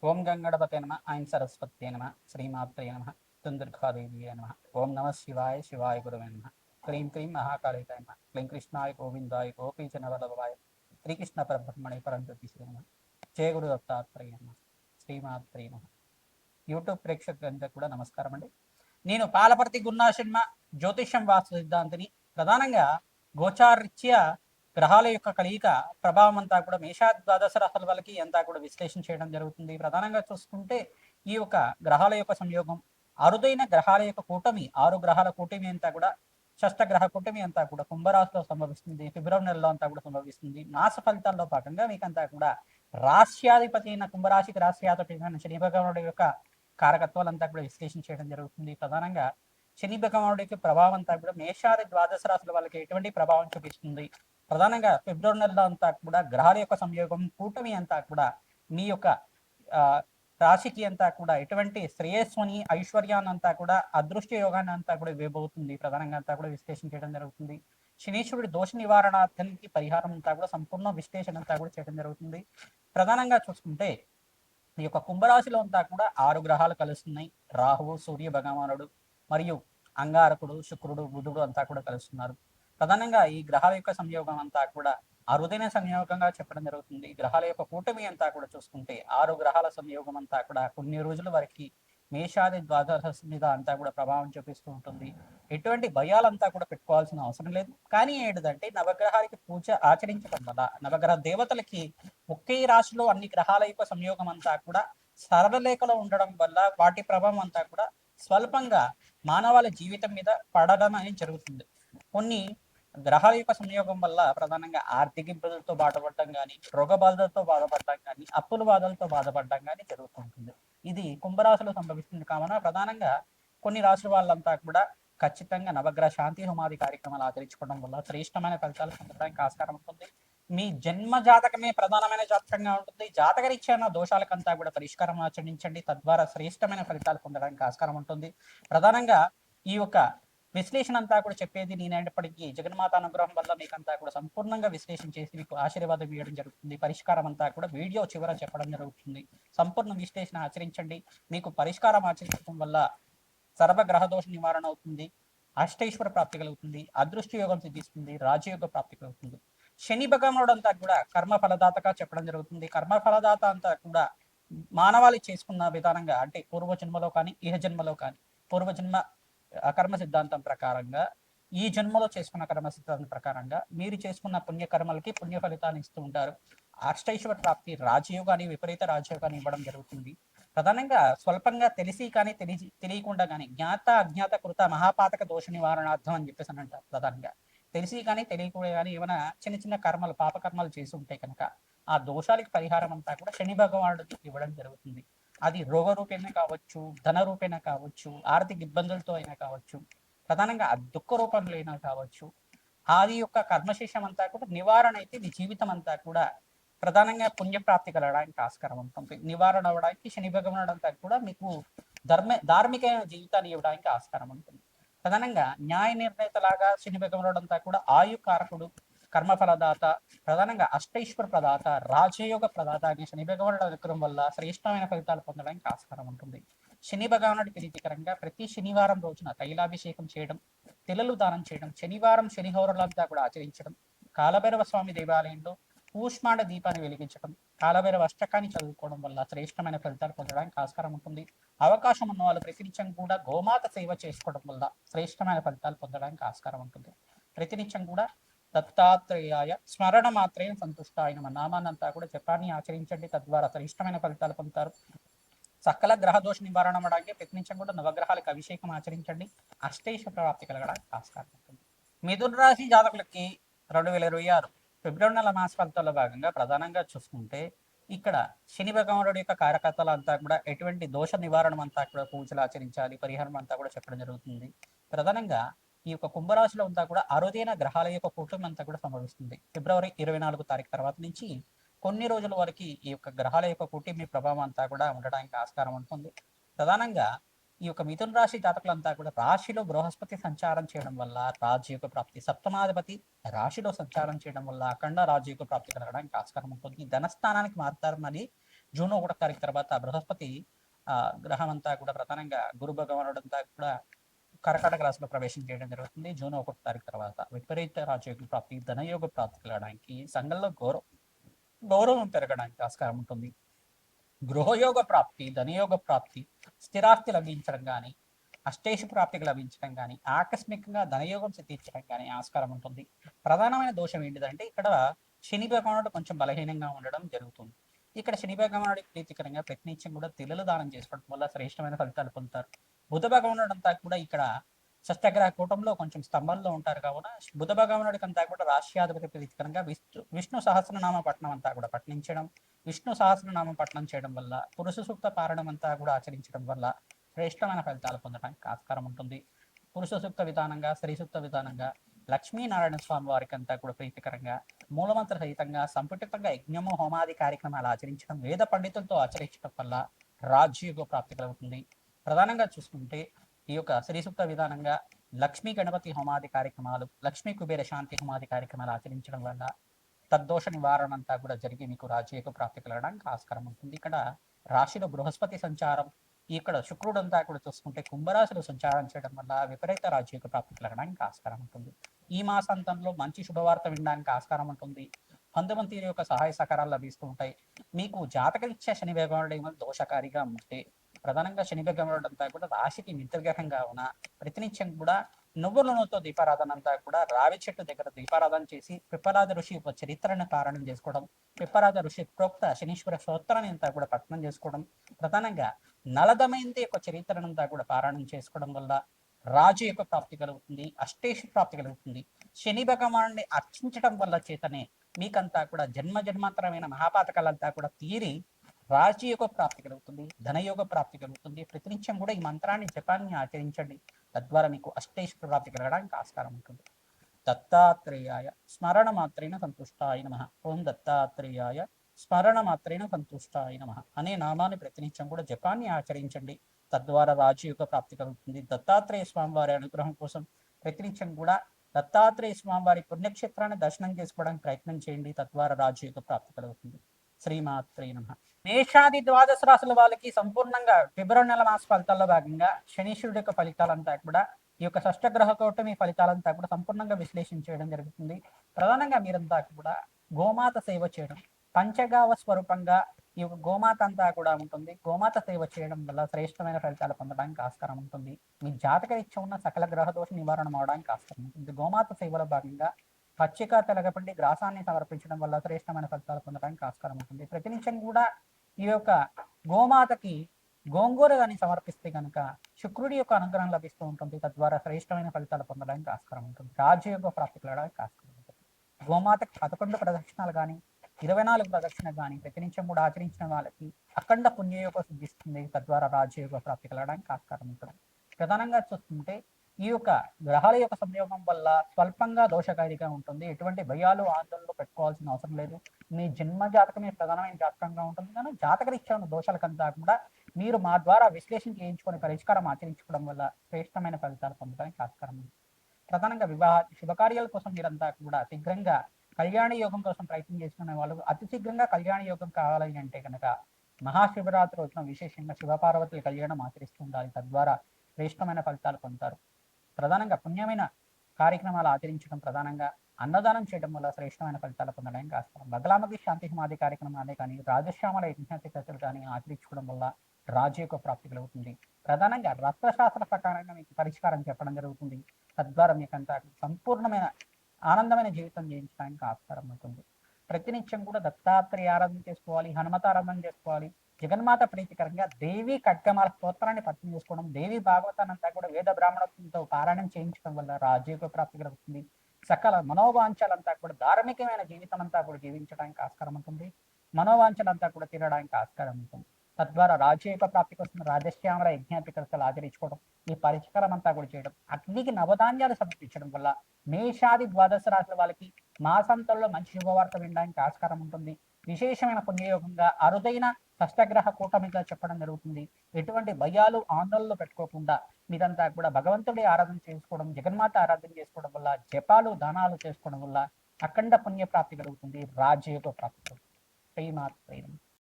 ఓం గంగణపతే నమ ఐం సరస్వత్యే నమ శ్రీమాత్రే నమ తుందుర్గాదేవియే నమ ఓం నమ శివాయ శివాయ గురువే నమ క్లీం క్లీం మహాకాళికాయ నమ క్లీం కృష్ణాయ గోవిందాయ గోపీజనవల్లభాయ శ్రీకృష్ణ పరబ్రహ్మణే పరంజ్యోతి శ్రీ నమ జయ గురు దత్తాత్రేయ నమ శ్రీమాత్రే నమ. యూట్యూబ్ ప్రేక్షకులందరికీ కూడా నమస్కారం అండి. నేను పాలపర్తి గున్నా శర్మ, జ్యోతిష్యం వాస్తు సిద్ధాంతిని. ప్రధానంగా గోచారీత్యా గ్రహాల యొక్క కలయిక ప్రభావం అంతా కూడా మేషా ద్వాదశ రాశుల వాళ్ళకి అంతా కూడా విశ్లేషణ చేయడం జరుగుతుంది. ప్రధానంగా చూసుకుంటే ఈ యొక్క గ్రహాల యొక్క సంయోగం, అరుదైన గ్రహాల యొక్క కూటమి, 6 గ్రహాల కూటమి అంతా కూడా షష్టగ్రహ కూటమి అంతా కూడా కుంభరాశిలో సంభవిస్తుంది. ఫిబ్రవరి నెలలో అంతా కూడా సంభవిస్తుంది. మాస ఫలితాల్లో భాగంగా మీకంతా కూడా రాశ్యాధిపతి అయిన కుంభరాశికి రాశ్యాధిపతి అయిన శని భగవానుడి యొక్క కారకత్వాలంతా కూడా విశ్లేషణ చేయడం జరుగుతుంది. ప్రధానంగా శని భగవానుడికి ప్రభావం అంతా కూడా మేషాది ద్వాదశ రాశుల వాళ్ళకి ఎటువంటి ప్రభావం చూపిస్తుంది. ప్రధానంగా ఫిబ్రవరి నెలలో అంతా కూడా గ్రహాల యొక్క సంయోగం, కూటమి అంతా కూడా మీ యొక్క రాశికి అంతా కూడా ఎటువంటి శ్రేయస్సుని, ఐశ్వర్యాన్ని అంతా కూడా, అదృష్ట యోగాన్ని అంతా కూడా ఇవ్వబోతుంది. ప్రధానంగా అంతా కూడా విశ్లేషణ చేయడం జరుగుతుంది. శనీశ్వరుడి దోష నివారణార్థానికి పరిహారం అంతా కూడా సంపూర్ణ విశ్లేషణ అంతా కూడా చేయడం జరుగుతుంది. ప్రధానంగా చూసుకుంటే ఈ యొక్క కుంభరాశిలో అంతా కూడా 6 గ్రహాలు కలుస్తున్నాయి. రాహువు, సూర్య భగవానుడు మరియు అంగారకుడు, శుక్రుడు, బుధుడు అంతా కూడా కలుస్తున్నారు. ప్రధానంగా ఈ గ్రహాల యొక్క సంయోగం అంతా కూడా అరుదైన సంయోగంగా చెప్పడం జరుగుతుంది. గ్రహాల యొక్క కూటమి అంతా కూడా చూసుకుంటే 6 గ్రహాల సంయోగం అంతా కూడా కొన్ని రోజుల వరకు మేషాది ద్వాదశ మీద అంతా కూడా ప్రభావం చూపిస్తూ ఉంటుంది. ఎటువంటి భయాలంతా కూడా పెట్టుకోవాల్సిన అవసరం లేదు. కానీ ఏంటిదంటే నవగ్రహాలకి పూజ ఆచరించడం వల్ల, నవగ్రహ దేవతలకి ఒకే రాశిలో అన్ని గ్రహాల యొక్క సంయోగం అంతా కూడా సరళరేఖలో ఉండడం వల్ల వాటి ప్రభావం అంతా కూడా స్వల్పంగా మానవాళి జీవితం మీద పడడం అనేది జరుగుతుంది. కొన్ని గ్రహాల యొక్క సంయోగం వల్ల ప్రధానంగా ఆర్థిక ఇబ్బందులతో బాధపడడం కానీ, రోగ బాధలతో బాధపడడం కానీ, అప్పుల బాధలతో బాధపడడం కానీ జరుగుతుంటుంది. ఇది కుంభరాశిలో సంభవిస్తుంది. కావున ప్రధానంగా కొన్ని రాశుల వాళ్ళంతా కూడా ఖచ్చితంగా నవగ్రహ శాంతి హోమాది కార్యక్రమాలు ఆచరించుకోవడం వల్ల శ్రేష్టమైన ఫలితాలు పొందడానికి ఆస్కారం ఉంటుంది. మీ జన్మ జాతకమే ప్రధానమైన జాతకంగా ఉంటుంది. జాతకరీత్యా దోషాలకంతా కూడా పరిష్కారం ఆచరించండి. తద్వారా శ్రేష్టమైన ఫలితాలు పొందడానికి ఆస్కారం ఉంటుంది. ప్రధానంగా ఈ యొక్క విశ్లేషణ అంతా కూడా చెప్పేది నేనైనప్పటికీ జగన్మాత అనుగ్రహం వల్ల మీకంతా కూడా సంపూర్ణంగా విశ్లేషణ చేసి మీకు ఆశీర్వాదం ఇవ్వడం జరుగుతుంది. పరిష్కారం అంతా కూడా వీడియో చివర చెప్పడం జరుగుతుంది. సంపూర్ణ విశ్లేషణ ఆచరించండి. మీకు పరిష్కారం ఆచరించడం వల్ల సర్వగ్రహ దోష నివారణ అవుతుంది. అష్టైశ్వర ప్రాప్తి కలుగుతుంది. అదృష్ట యోగం సిద్ధిస్తుంది. రాజయోగ ప్రాప్తి కలుగుతుంది. శని భగవానుడు అంతా కూడా కర్మ ఫలదాతగా చెప్పడం జరుగుతుంది. కర్మ ఫలదాత అంతా కూడా మానవాళి చేసుకున్న విధానంగా అంటే పూర్వజన్మలో కానీ, ఇహ జన్మలో కానీ, పూర్వజన్మ కర్మ సిద్ధాంతం ప్రకారంగా, ఈ జన్మలో చేసుకున్న కర్మ సిద్ధాంతం ప్రకారంగా మీరు చేసుకున్న పుణ్యకర్మలకి పుణ్య ఫలితాన్ని ఇస్తూ ఉంటారు. అష్టైశ్వర ప్రాప్తి, రాజయోగాన్ని, విపరీత రాజయోగాన్ని ఇవ్వడం జరుగుతుంది. ప్రధానంగా స్వల్పంగా తెలిసి కానీ తెలియకుండా కానీ జ్ఞాత అజ్ఞాత కృత మహాపాతక దోష నివారణార్థం అని చెప్పేసి అని అంటారు. ప్రధానంగా తెలిసి కానీ తెలియకుండా కానీ ఏమైనా చిన్న చిన్న కర్మలు, పాపకర్మలు చేసి ఉంటే కనుక ఆ దోషాలకి పరిహారం అంతా కూడా శని భగవానుడికి ఇవ్వడం జరుగుతుంది. అది రోగ రూపేణ కావచ్చు, ధన రూపేణ కావచ్చు, ఆర్థిక ఇబ్బందులతో అయినా కావచ్చు, ప్రధానంగా దుఃఖ రూపంలో అయినా కావచ్చు. ఆది యొక్క కర్మశేషం అంతా కూడా నివారణ అయితే మీ జీవితం అంతా కూడా ప్రధానంగా పుణ్యప్రాప్తి కలగడానికి ఆస్కారం ఉంటుంది. నివారణ అవ్వడానికి శని భగవానుడు అంతా కూడా మీకు ధార్మిక జీవితాన్ని ఇవ్వడానికి ఆస్కారం ఉంటుంది. ప్రధానంగా న్యాయ నిర్ణేతలాగా శని భగవానుడు అంతా కూడా ఆయుకారకుడు, కర్మఫలదాత, ప్రధానంగా అష్టైశ్వర ప్రదాత, రాజయోగ ప్రదాత అనే శని భగవానుడు అనుగ్రహం వల్ల శ్రేష్టమైన ఫలితాలు పొందడానికి ఆస్కారం ఉంటుంది. శని భగవానుడి ప్రీతికరంగా ప్రతి శనివారం రోజున తైలాభిషేకం చేయడం, తిలలు దానం చేయడం, శనివారం శనిహోరలంతా కూడా ఆచరించడం, కాలభైరవ స్వామి దేవాలయంలో కూష్మాండ దీపాన్ని వెలిగించడం, కాలభైరవ అష్టకాన్ని చదువుకోవడం వల్ల శ్రేష్టమైన ఫలితాలు పొందడానికి ఆస్కారం ఉంటుంది. అవకాశం ఉన్న వాళ్ళు ప్రతినిత్యం కూడా గోమాత సేవ చేసుకోవడం వల్ల శ్రేష్టమైన ఫలితాలు పొందడానికి ఆస్కారం ఉంటుంది. ప్రతినిత్యం కూడా దత్తాత్రేయాయ స్మరణ మాత్రమే సంతుష్ట అయిన నామాన్నంతా కూడా జపాన్ని ఆచరించండి. తద్వారా శ్రేష్టమైన ఫలితాలు పొందుతారు. సకల గ్రహ దోష నివారణ అవడానికి ప్రయత్నించడం కూడా నవగ్రహాలకు అభిషేకం ఆచరించండి. అష్టైశ్వర ప్రాప్తి కలగడానికి ఆస్కారం ఉంటుంది. మిథున రాశి జాతకులకి 2026 ఫిబ్రవరి నెల మాస ఫలితాల్లో భాగంగా ప్రధానంగా చూసుకుంటే ఇక్కడ శని భగవానుడి యొక్క కారకత్వాలు అంతా కూడా ఎటువంటి దోష నివారణ అంతా కూడా పూజలు ఆచరించాలి, పరిహారం అంతా కూడా చెప్పడం జరుగుతుంది. ప్రధానంగా ఈ యొక్క కుంభరాశిలో అంతా కూడా అరుదైన గ్రహాల యొక్క కూటమి అంతా కూడా సంభవిస్తుంది. ఫిబ్రవరి 24 తారీఖు తర్వాత నుంచి కొన్ని రోజుల వరకు ఈ యొక్క గ్రహాల యొక్క కూటమి ప్రభావం అంతా కూడా ఉండడానికి ఆస్కారం ఉంటుంది. ప్రధానంగా ఈ యొక్క మిథున రాశి జాతకులంతా కూడా రాశిలో బృహస్పతి సంచారం చేయడం వల్ల రాజయోగ ప్రాప్తి, సప్తమాధిపతి రాశిలో సంచారం చేయడం వల్ల అఖండ రాజయోగ ప్రాప్తి కలగడానికి ఆస్కారం ఉంటుంది. ధనస్థానానికి మారుతారు, మరి జూన్ 1వ తారీఖు తర్వాత బృహస్పతి గ్రహం అంతా కూడా ప్రధానంగా గురు భగవానుడు అంతా కూడా కర్కాటక రాశిలో ప్రవేశం చేయడం జరుగుతుంది. జూన్ 1వ తారీఖు తర్వాత విపరీత రాజయోగ ప్రాప్తి, ధనయోగ ప్రాప్తి కలగడానికి, సంఘంలో గౌరవం పెరగడానికి ఆస్కారం ఉంటుంది. గృహయోగ ప్రాప్తి, ధనయోగ ప్రాప్తి, స్థిరాస్తి లభించడం కానీ, అష్టేష ప్రాప్తికి లభించడం కానీ, ఆకస్మికంగా ధనయోగం సిద్ధించడం కానీ ఆస్కారం ఉంటుంది. ప్రధానమైన దోషం ఏంటిదంటే ఇక్కడ శని భగవానుడు కొంచెం బలహీనంగా ఉండడం జరుగుతుంది. ఇక్కడ శని భగవానుడికి ప్రీతికరంగా ప్రతినిత్యం కూడా తిలలు దానం చేసుకోవడం వల్ల శ్రేష్టమైన ఫలితాలు పొందుతారు. బుధ భగవానుడు అంతా కూడా ఇక్కడ షష్టగ్రహ కూటంలో కొంచెం స్తంభంలో ఉంటారు కావున బుధ భగవానుడికి అంతా కూడా రాష్ట్రాధిపతి ప్రీతికరంగా విష్ణు సహస్రనామ పఠనం అంతా కూడా పఠనించడం, విష్ణు సహస్రనామం పఠనం చేయడం వల్ల, పురుష సూక్త పారణం అంతా కూడా ఆచరించడం వల్ల శ్రేష్టమైన ఫలితాలు పొందడానికి ఆస్కారం ఉంటుంది. పురుష సూక్త విధానంగా, స్త్రీ సూక్త విధానంగా, లక్ష్మీనారాయణ స్వామి వారికి అంతా కూడా ప్రీతికరంగా, మూలమంత్ర సహితంగా, సంపుటితంగా యజ్ఞము హోమాది కార్యక్రమాలు ఆచరించడం, వేద పండితులతో ఆచరించడం వల్ల రాజ్యయోగ ప్రాప్తి కలుగుతుంది. ప్రధానంగా చూసుకుంటే ఈ యొక్క స్త్రీ సూక్త విధానంగా లక్ష్మీ గణపతి హోమాది కార్యక్రమాలు, లక్ష్మీ కుబేర శాంతి హోమాది కార్యక్రమాలు ఆచరించడం వల్ల తద్దోష నివారణ అంతా కూడా జరిగి మీకు రాజయోగ ప్రాప్తి కలగడానికి ఆస్కారం ఉంటుంది. ఇక్కడ రాశిలో బృహస్పతి సంచారం, ఇక్కడ శుక్రుడు అంతా కూడా చూసుకుంటే కుంభరాశిలో సంచారం చేయడం వల్ల విపరీత రాజయోగ ప్రాప్తి కలగడానికి ఆస్కారం ఉంటుంది. ఈ మాసాంతంలో మంచి శుభవార్త వినడానికి ఆస్కారం ఉంటుంది. బంధుమంతుల యొక్క సహాయ సహకారాలు లభిస్తూ ఉంటాయి. మీకు జాతకరీత్యా శని భగవానుడు దోషకారిగా ఉంటే ప్రధానంగా శని భగవానుడు అంతా కూడా రాశికి మిత్రగ్రహంగా ఉన్న ప్రతినిత్యం కూడా నువ్వుల నూనెతో దీపారాధన అంతా కూడా రావి చెట్టు దగ్గర దీపారాధన చేసి పిప్పలాద ఋషి యొక్క చరిత్రను పారాయణం చేసుకోవడం, పిప్పలాద ఋషి ప్రోక్త శనీశ్వర స్తోత్రాన్ని అంతా కూడా పఠనం చేసుకోవడం, ప్రధానంగా నలదమయంతి యొక్క చరిత్రను అంతా కూడా పారాయణం చేసుకోవడం వల్ల రాజు యొక్క ప్రాప్తి కలుగుతుంది, అష్టేష ప్రాప్తి కలుగుతుంది. శని భగవాన్ని అర్చించడం వల్ల చేతనే మీకంతా కూడా జన్మ జన్మాంతరమైన మహాపాతకాలంతా కూడా తీరి రాజయోగ ప్రాప్తి కలుగుతుంది, ధనయోగ ప్రాప్తి కలుగుతుంది. ప్రతినిత్యం కూడా ఈ మంత్రాన్ని జపాన్ని ఆచరించండి. తద్వారా మీకు అష్టేష ప్రాప్తి కలగడానికి ఆస్కారం ఉంటుంది. దత్తాత్రేయాయ స్మరణ మాత్రేణ సంతుష్టాయ నమః. ఓం దత్తాత్రేయాయ స్మరణ మాత్రేణ సంతుష్టాయ నమః అనే నామాన్ని ప్రతినిత్యం కూడా జపాన్ని ఆచరించండి. తద్వారా రాజయోగ ప్రాప్తి కలుగుతుంది. దత్తాత్రేయ స్వామివారి అనుగ్రహం కోసం ప్రతినిత్యం కూడా దత్తాత్రేయ స్వామివారి పుణ్యక్షేత్రాన్ని దర్శనం చేసుకోవడానికి ప్రయత్నం చేయండి. తద్వారా రాజయోగ ప్రాప్తి కలుగుతుంది. శ్రీమాత్రే నమః. మేషాది ద్వాదశ రాశుల వాళ్ళకి సంపూర్ణంగా ఫిబ్రవరి నెల మాస ఫలితాల్లో భాగంగా శనీశ్వరుడు యొక్క ఫలితాలంతా కూడా ఈ యొక్క షష్టగ్రహ కూటమి ఫలితాలంతా కూడా సంపూర్ణంగా విశ్లేషణ చేయడం జరుగుతుంది. ప్రధానంగా మీరంతా కూడా గోమాత సేవ చేయడం, పంచగావ స్వరూపంగా ఈ యొక్క గోమాత అంతా కూడా ఉంటుంది. గోమాత సేవ చేయడం వల్ల శ్రేష్టమైన ఫలితాలు పొందడానికి ఆస్కారం ఉంటుంది. మీ జాతకరీత్యా ఉన్న సకల గ్రహ దోష నివారణ అవడానికి ఆస్కారం ఉంటుంది. గోమాత సేవలో భాగంగా పచ్చిక తెలగపండి గ్రాసాన్ని సమర్పించడం వల్ల శ్రేష్టమైన ఫలితాలు పొందడానికి ఆస్కారం ఉంటుంది. ప్రతినిత్యం కూడా ఈ యొక్క గోమాతకి గోంగూర కానీ సమర్పిస్తే కనుక శుక్రుడి యొక్క అనుగ్రహం లభిస్తూ ఉంటుంది. తద్వారా శ్రేష్టమైన ఫలితాలు పొందడానికి ఆస్కారం ఉంటుంది. రాజయోగ ప్రాప్తి కలగడానికి ఆస్కారం ఉంటుంది. గోమాతకి 11 ప్రదక్షిణాలు కానీ 24 ప్రదక్షిణలు కానీ ప్రతినిత్యం కూడా ఆచరించిన వాళ్ళకి అఖండ పుణ్యయోగం సిద్ధిస్తుంది. తద్వారా రాజయోగ ప్రాప్తి కలగడానికి ఆస్కారం ఉంటుంది. ప్రధానంగా చూస్తుంటే ఈ యొక్క గ్రహాల యొక్క సంయోగం వల్ల స్వల్పంగా దోషకారిగా ఉంటుంది. ఎటువంటి భయాలు ఆందోళనలు పెట్టుకోవాల్సిన అవసరం లేదు. మీ జన్మ జాతకమే ప్రధానమైన జాతకంగా ఉంటుంది. కానీ జాతకరీత్యా ఉన్న దోషాలకంతా కూడా మీరు మా ద్వారా విశ్లేషణ చేయించుకొని పరిష్కారం ఆచరించుకోవడం వల్ల శ్రేష్టమైన ఫలితాలు పొందడానికి ఆస్కారం ఉంది. ప్రధానంగా వివాహ శుభకార్యాల కోసం మీరంతా కూడా శీఘ్రంగా కళ్యాణ యోగం కోసం ప్రయత్నం చేసుకునే వాళ్ళు అతి శీఘ్రంగా కళ్యాణ యోగం కావాలని అంటే కనుక మహాశివరాత్రి రోజున విశేషంగా శివపార్వతుల కళ్యాణం ఆచరిస్తూ ఉండాలి. తద్వారా శ్రేష్టమైన ఫలితాలు పొందుతారు. ప్రధానంగా పుణ్యమైన కార్యక్రమాలు ఆచరించడం, ప్రధానంగా అన్నదానం చేయడం వల్ల శ్రేష్టమైన ఫలితాలు పొందడానికి ఆస్కారం. బగలామకి శాంతి సమాధి కార్యక్రమాలే కానీ రాజశ్యామల యజ్ఞాతి కథలు కానీ ఆచరించుకోవడం వల్ల రాజయోగ ప్రాప్తి కలుగుతుంది. ప్రధానంగా రక్తశాస్త్ర ప్రకారంగా మీకు పరిష్కారం చెప్పడం జరుగుతుంది. తద్వారా మీకంతా సంపూర్ణమైన ఆనందమైన జీవితం జీవించడానికి ఆస్కారం ఉంటుంది. ప్రతినిత్యం కూడా దత్తాత్రేయ ఆరాధన చేసుకోవాలి, హనుమత ఆరాధన చేసుకోవాలి. జగన్మాత ప్రీతికరంగా దేవి ఖడ్గమాల స్తోత్రాన్ని పఠనం చేసుకోవడం, దేవి భాగవతాన్ని అంతా కూడా వేద బ్రాహ్మణత్వంతో పారాయణం చేయించడం వల్ల రాజయోగ ప్రాప్తి కలుగుతుంది. సకల మనోవాంఛలంతా కూడా ధార్మికమైన జీవితం అంతా కూడా జీవించడానికి ఆస్కారం ఉంటుంది. మనోవాంఛలంతా కూడా తీరడానికి ఆస్కారం ఉంటుంది. తద్వారా రాజయోగ ప్రాప్తి కోసం రాజశ్యామల యజ్ఞాతికతలు ఆచరించుకోవడం, ఈ పరిష్కారం అంతా కూడా చేయడం, అగ్నికి నవధాన్యాలు సమర్పించడం వల్ల మేషాది ద్వాదశ రాశుల వాళ్ళకి మాసాంతంలో మంచి శుభవార్త వినడానికి ఆస్కారం ఉంటుంది. విశేషమైన పుణ్యయోగంగా అరుదైన షష్టగ్రహ కూటమిగా చెప్పడం జరుగుతుంది. ఎటువంటి భయాలు ఆందోళనలు పెట్టుకోకుండా మీరంతా కూడా భగవంతుడి ఆరాధన చేసుకోవడం, జగన్మాత ఆరాధన చేసుకోవడం వల్ల, జపాలు దానాలు చేసుకోవడం వల్ల అఖండ పుణ్య ప్రాప్తి కలుగుతుంది. రాజయోగ ప్రాప్తి కలుగుతుంది. శ్రీమాత్రే నమః.